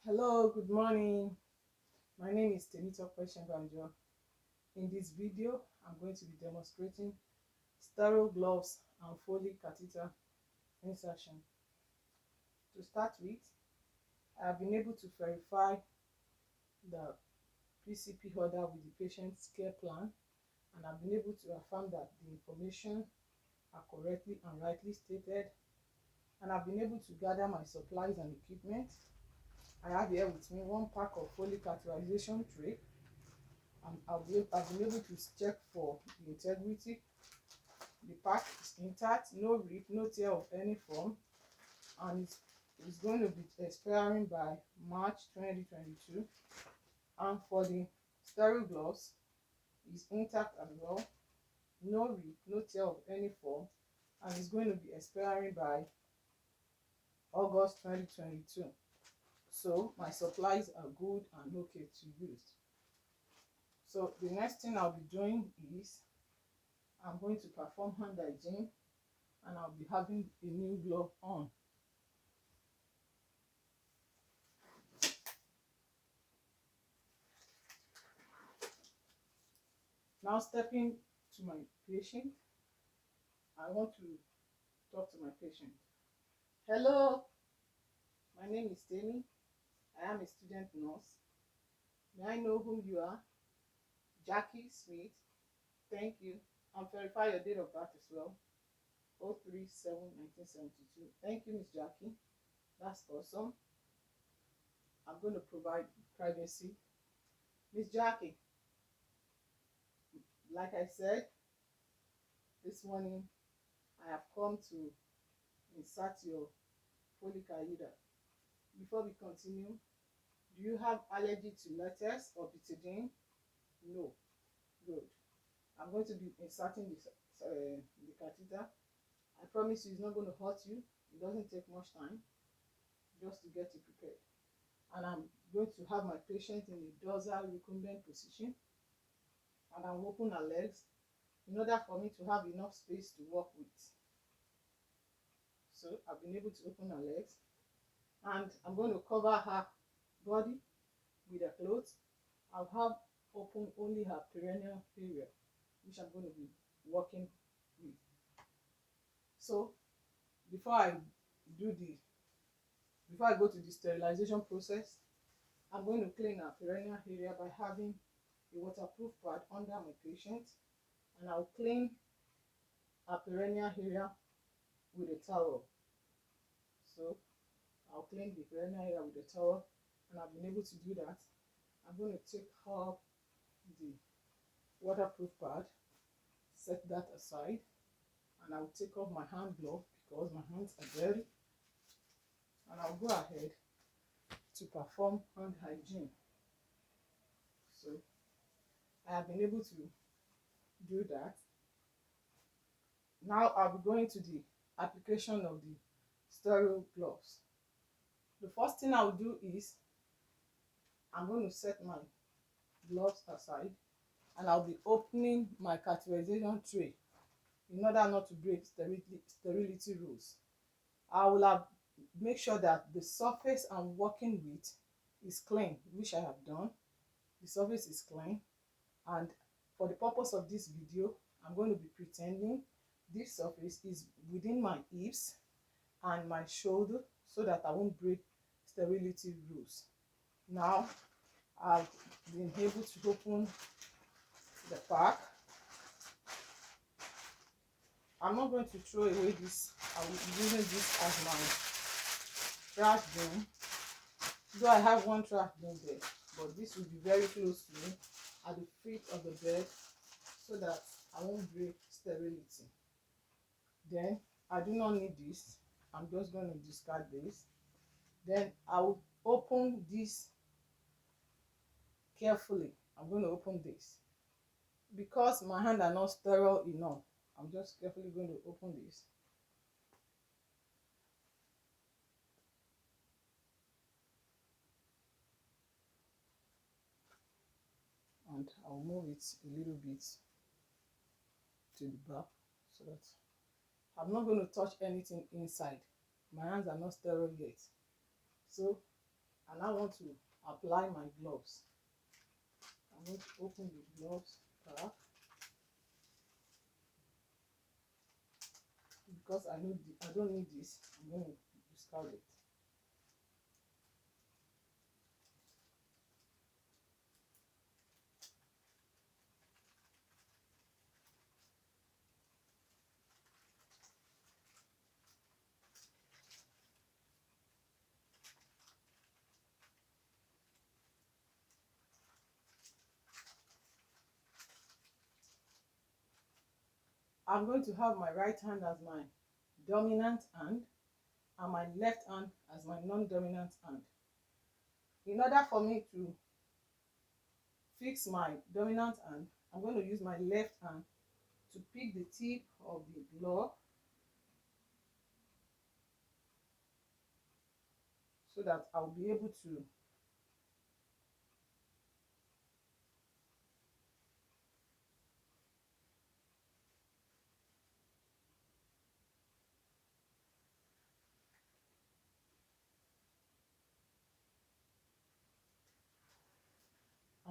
Hello, good morning. My name is Temitope Shembanjo. In this video, I'm going to be demonstrating sterile gloves and Foley catheter insertion. To start with, I have been able to verify the PCP order with the patient's care plan, and I've been able to affirm that the information are correctly and rightly stated, and I've been able to gather my supplies and equipment. I have here with me one pack of Foley catheterization tray. I've been able to check for the integrity. The pack is intact, no rip, no tear of any form, and it's going to be expiring by March 2022. And for the sterile gloves, it's intact as well, no rip, no tear of any form, and it's going to be expiring by August 2022. So my supplies are good and okay to use. So the next thing I'll be doing is I'm going to perform hand hygiene, and I'll be having a new glove on. Now stepping to my patient, I want to talk to my patient. Hello, my name is Temi. I am a student nurse. May I know whom you are? Jackie Smith. Thank you. And verify your date of birth as well. 037-1972. Thank you, Miss Jackie. That's awesome. I'm going to provide privacy. Miss Jackie, like I said, this morning I have come to insert your folic acid. Before we continue, do you have allergy to latex or betadine? No. Good. I'm going to be inserting the catheter. I promise you it's not going to hurt you. It doesn't take much time just to get you prepared. And I'm going to have my patient in a dorsal recumbent position. And I'll open her legs in order for me to have enough space to work with. So I've been able to open her legs. And I'm going to cover her body with a cloth. I'll have open only her perineal area, which I'm going to be working with. So before I go to the sterilization process, I'm going to clean her perineal area by having a waterproof pad under my patient, and I'll clean her perineal area with a towel. So I'll clean the perineal area with a towel, and I've been able to do that. I'm going to take off the waterproof pad, set that aside, and I'll take off my hand glove because my hands are dirty, and I'll go ahead to perform hand hygiene. So I have been able to do that. Now I'll be going to the application of the sterile gloves. The first thing I'll do is I'm going to set my gloves aside, and I'll be opening my catheterization tray in order not to break sterility rules. I will have make sure that the surface I'm working with is clean, which I have done. The surface is clean, and for the purpose of this video, I'm going to be pretending this surface is within my hips and my shoulder so that I won't break sterility rules. Now I've been able to open the pack. I'm not going to throw away this. I'll be using this as my trash bin. Though I have one trash bin there, but this will be very close to me at the feet of the bed so that I won't break sterility. Then I do not need this. I'm just going to discard this. Then I will open this carefully. I'm going to open this. Because my hands are not sterile enough, I'm just carefully going to open this. And I'll move it a little bit to the back so that I'm not going to touch anything inside. My hands are not sterile yet. So and I want to apply my gloves. I'm going to open the gloves pack because I don't need this. I'm going to discard it. I'm going to have my right hand as my dominant hand and my left hand as my non-dominant hand. In order for me to fix my dominant hand, I'm going to use my left hand to pick the tip of the glove so that I'll be able to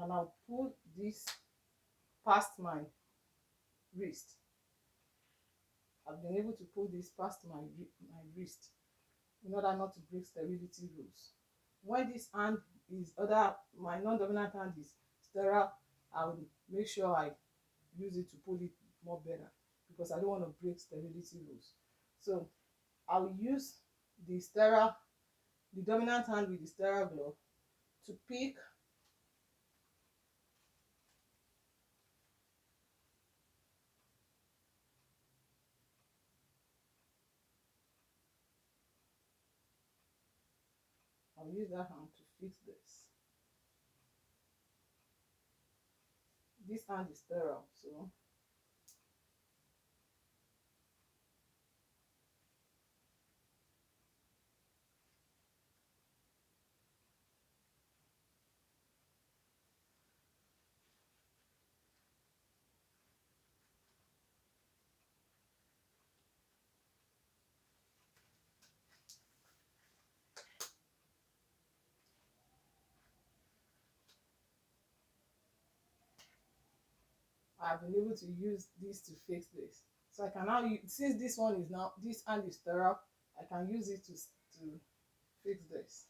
and I'll pull this past my wrist. I've been able to pull this past my wrist in order not to break sterility rules. When this hand is my non-dominant hand is sterile, I will make sure I use it to pull it more better because I don't want to break sterility rules. So I'll use the dominant hand with the sterile glove to pick I'll use that hand to fix this. This hand is sterile, so I've been able to use this to fix this. So I can now use, since this hand is sterile, I can use it to fix this.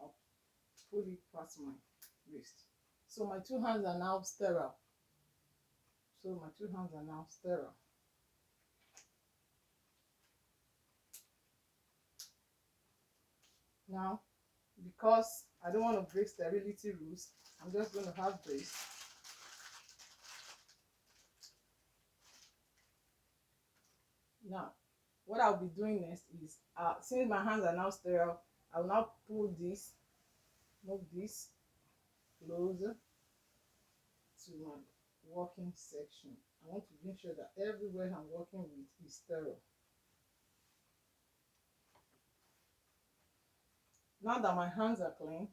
I'll pull it past my wrist. So my two hands are now sterile. Now, because I don't want to break sterility rules, I'm just going to have this. Now, what I'll be doing next is, since my hands are now sterile, I will now move this closer to my working section. I want to make sure that everywhere I'm working with is sterile. Now that my hands are clean,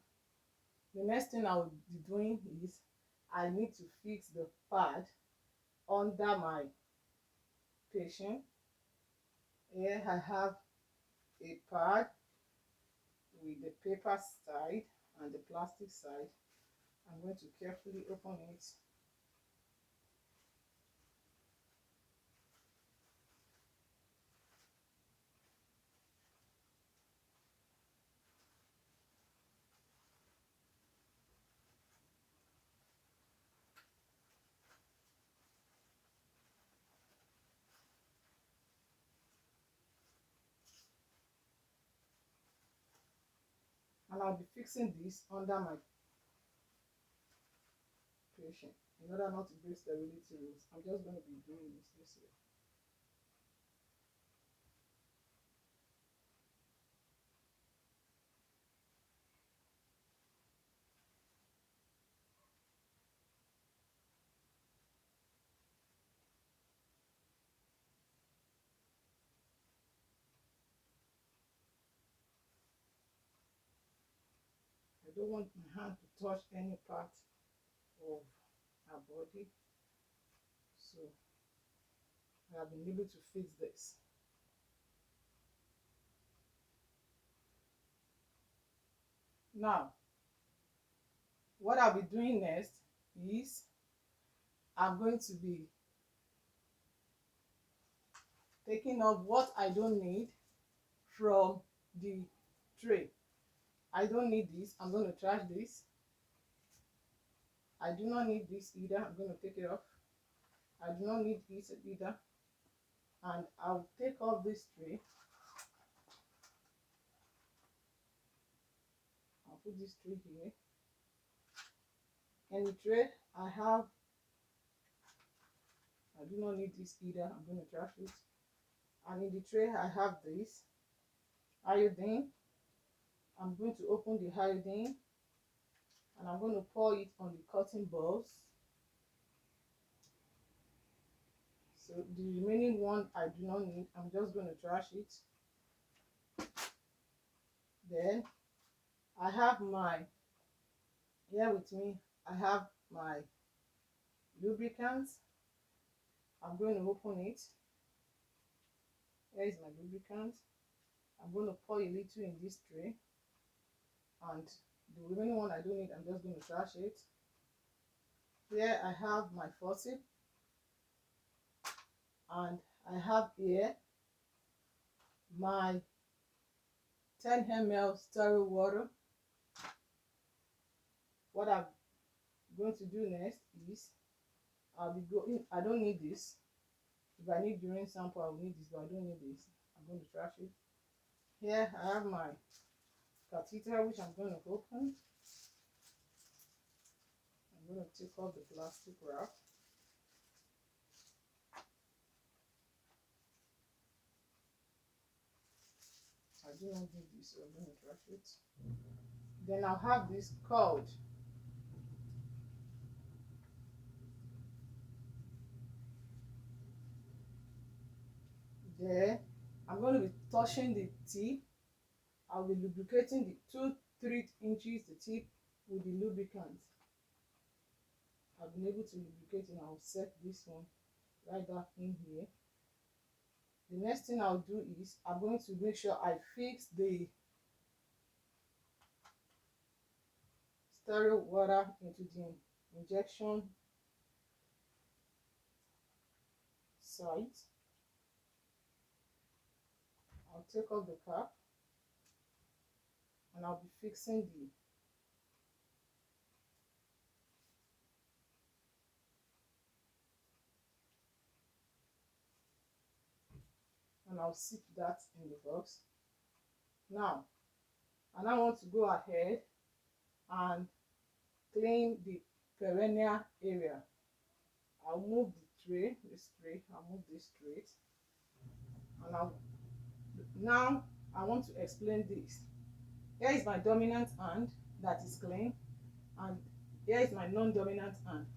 the next thing I will be doing is I need to fix the pad under my patient. Here I have a pad with the paper side and the plastic side. I'm going to carefully open it. And I'll be fixing this under my patient in order not to break sterility rules. I'm just going to be doing this way. I don't want my hand to touch any part of her body. So I have been able to fix this. Now, what I'll be doing next is I'm going to be taking off what I don't need from the tray. I don't need this. I'm going to trash this. I do not need this either. I'm going to take it off. I do not need this either. And I'll take off this tray. I'll put this tray here. And the tray I have, I do not need this either. I'm going to trash it. And in the tray I have this iodine. I'm going to open the iodine and I'm going to pour it on the cotton balls. So the remaining one I do not need. I'm just going to trash it. Then I have my, here with me, I have my lubricant. I'm going to open it. Here is my lubricant. I'm going to pour a little in this tray. And the remaining one I don't need, I'm just going to trash it. Here I have my faucet. And I have here my 10 ml sterile water. What I'm going to do next is I'll be going, I don't need this. If I need urine sample, I will need this, but I don't need this. I'm going to trash it. Here I have my catheter, which I'm going to open. I'm going to take off the plastic wrap. I do not need this, so I'm going to trash it. Then I'll have this cord. There, I'm going to be touching the tip. I'll be lubricating the 2-3 inches the tip with the lubricant. I've been able to lubricate and I'll set this one right back in here. The next thing I'll do is I'm going to make sure I fix the sterile water into the injection site. I'll take off the cap and I'll be fixing the and I'll sit that in the box. Now, and I want to go ahead and clean the perineal area. I'll move the tray, this tray, I'll move this straight. And now I want to explain this. Here is my dominant hand that is clean, and here is my non-dominant hand.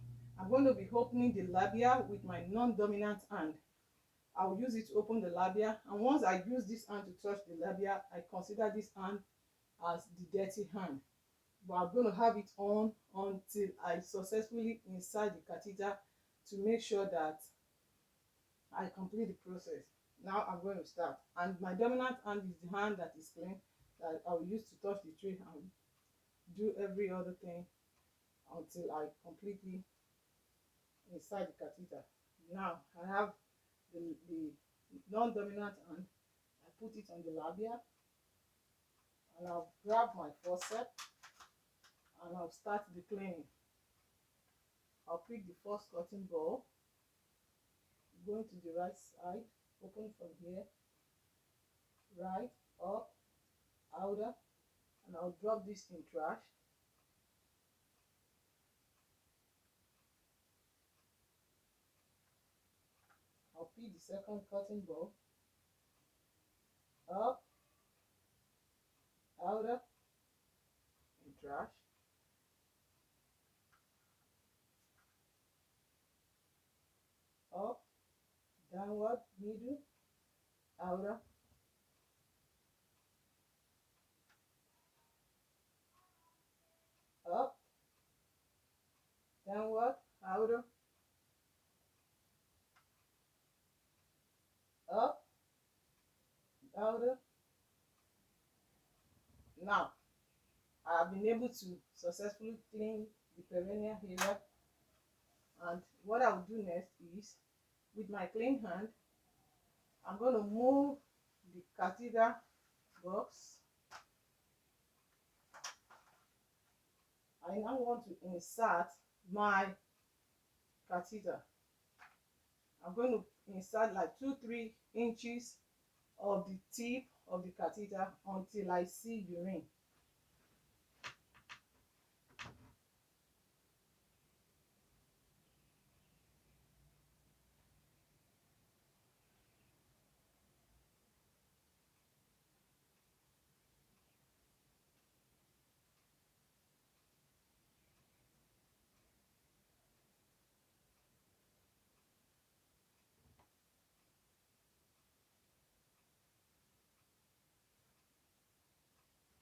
I'm going to be opening the labia with my non-dominant hand. I'll use it to open the labia, and once I use this hand to touch the labia, I consider this hand as the dirty hand. But I'm going to have it on until I successfully insert the catheter to make sure that I complete the process. Now I'm going to start, and my dominant hand is the hand that is clean, that I will use to touch the tray and do every other thing until I completely insert the catheter. Now I have the non-dominant hand. I put it on the labia and I'll grab my forceps and I'll start the cleaning. I'll pick the first cotton ball, going to the right side, open from here, right, up, outer, and I'll drop this in trash. I'll pick the second cotton ball, up, outer, in trash. Up, downward, middle, outer, up, downward, outer, louder. Now, I have been able to successfully clean the perineal area, and what I will do next is, with my clean hand, I'm going to move the catheter box. I now want to insert my catheter. I'm going to insert like 2-3 inches of the tip of the catheter until I see urine.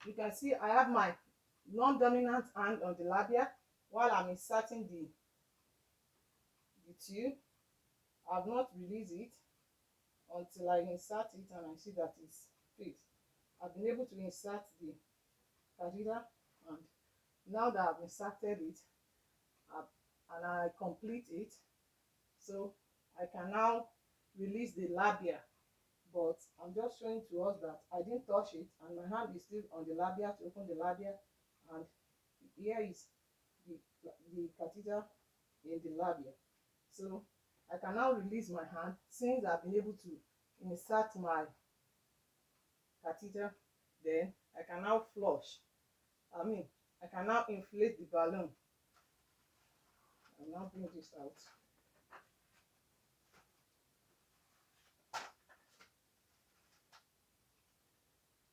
You can see I have my non-dominant hand on the labia while I'm inserting the tube. I've not released it until I insert it and I see that it's fixed. I've been able to insert the catheter, and now that I've inserted it and I complete it, so I can now release the labia. But I'm just showing to us that I didn't touch it, and my hand is still on the labia to open the labia, and here is the catheter in the labia. So I can now release my hand since I've been able to insert my catheter. Then I can now flush. I can now inflate the balloon. I'll now bring this out.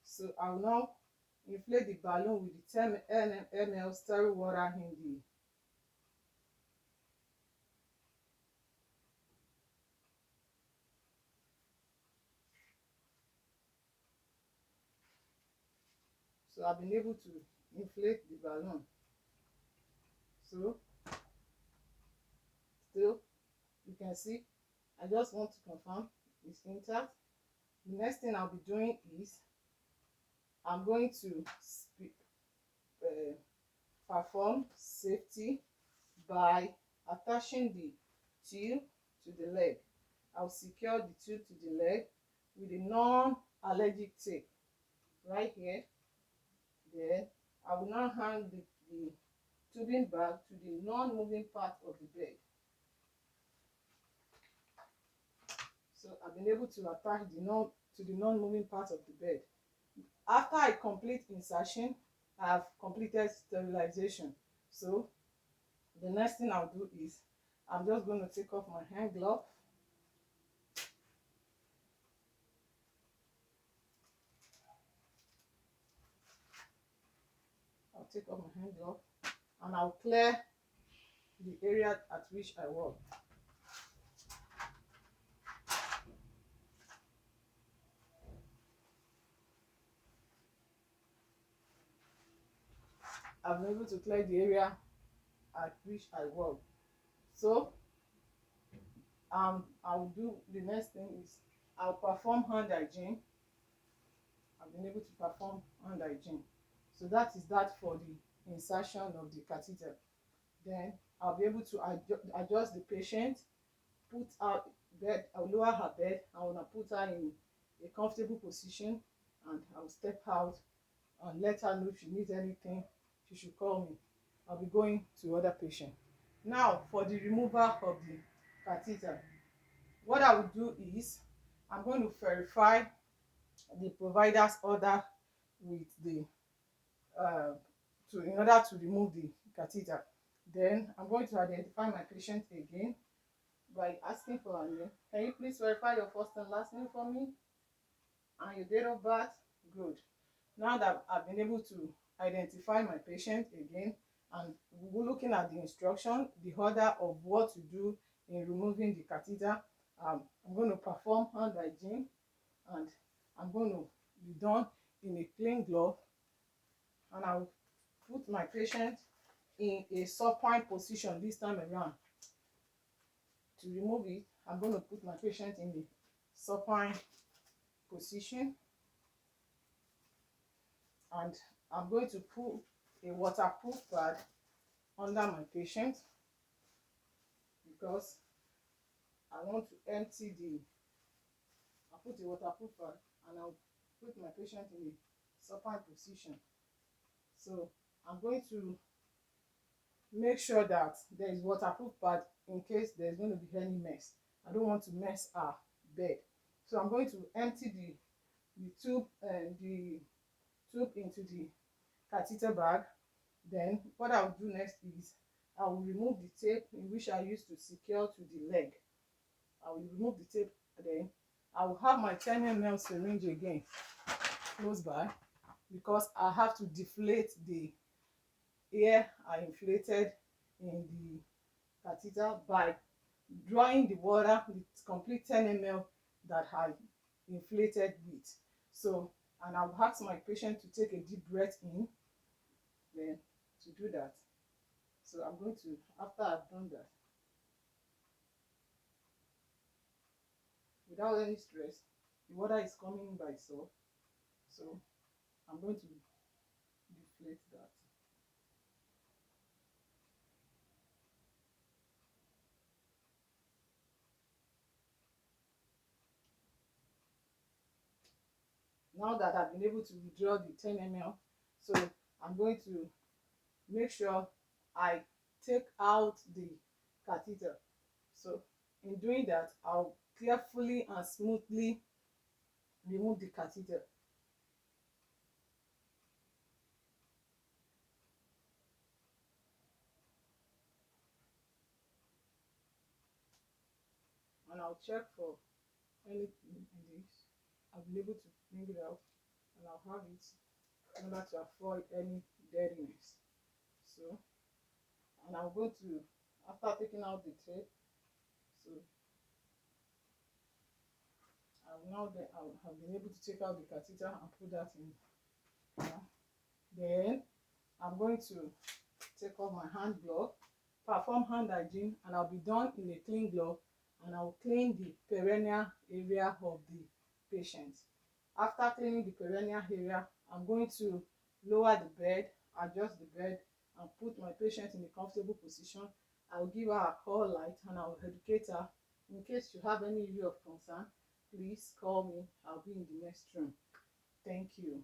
So I will now inflate the balloon with the 10 ml sterile water in the So I've been able to inflate the balloon. So still, you can see, I just want to confirm it's intact. The next thing I'll be doing is I'm going to perform safety by attaching the tube to the leg. I'll secure the tube to the leg with a non-allergic tape right here. Then I will now hang the tubing bag to the non-moving part of the bed. So I've been able to attach to the non-moving part of the bed. After I complete insertion, I have completed sterilization. So the next thing I'll do is I'm just going to take off my hand glove. I'll take off my hand glove and I'll clear the area at which I work. I've been able to clear the area at which I work. So I'll do the next thing is I'll perform hand hygiene. I've been able to perform hand hygiene. So that is that for the insertion of the catheter. Then I'll be able to adjust the patient, put her bed, I'll lower her bed, I want to put her in a comfortable position, and I'll step out and let her know if she needs anything, she should call me. I'll be going to other patient. Now for the removal of the catheter, what I will do is I'm going to verify the provider's order with the in order to remove the catheter. Then I'm going to identify my patient again by asking for her name. Can you please verify your first and last name for me and your date of birth? Good. Now that I've been able to identify my patient again, and we're looking at the instruction, the order of what to do in removing the catheter, I'm going to perform hand hygiene, and I'm going to be done in a clean glove, and I'll put my patient in a supine position this time around. To remove it, I'm going to put my patient in the supine position. And I'm going to put a waterproof pad under my patient because I want to empty the, I'll put a waterproof pad and I'll put my patient in a supine position. So I'm going to make sure that there is waterproof pad in case there's going to be any mess. I don't want to mess our bed. So I'm going to empty the tube into the catheter bag. Then what I'll do next is I will remove the tape in which I used to secure to the leg. I will remove the tape. Then I will have my 10 ml syringe again close by because I have to deflate the air I inflated in the catheter by drawing the water, the complete 10 ml that I inflated with. So, and I'll ask my patient to take a deep breath in, then to do that. So I'm going to, after I've done that, without any stress, the water is coming by itself. So I'm going to deflate that. Now that I've been able to withdraw the 10 ml, so I'm going to make sure I take out the catheter. So in doing that, I'll carefully and smoothly remove the catheter. And I'll check for anything in this. I'll be able to bring it out and I'll have it in order to avoid any dirtiness. So, and I'm going to, after taking out the tape, so I'll have been able to take out the catheter and put that in. Then I'm going to take off my hand glove, perform hand hygiene, and I'll be done in a clean glove, and I'll clean the perineal area of the patient. After cleaning the perineal area, I'm going to lower the bed, adjust the bed, and put my patient in a comfortable position. I'll give her a call light and I'll educate her. In case you have any area of concern, please call me. I'll be in the next room. Thank you.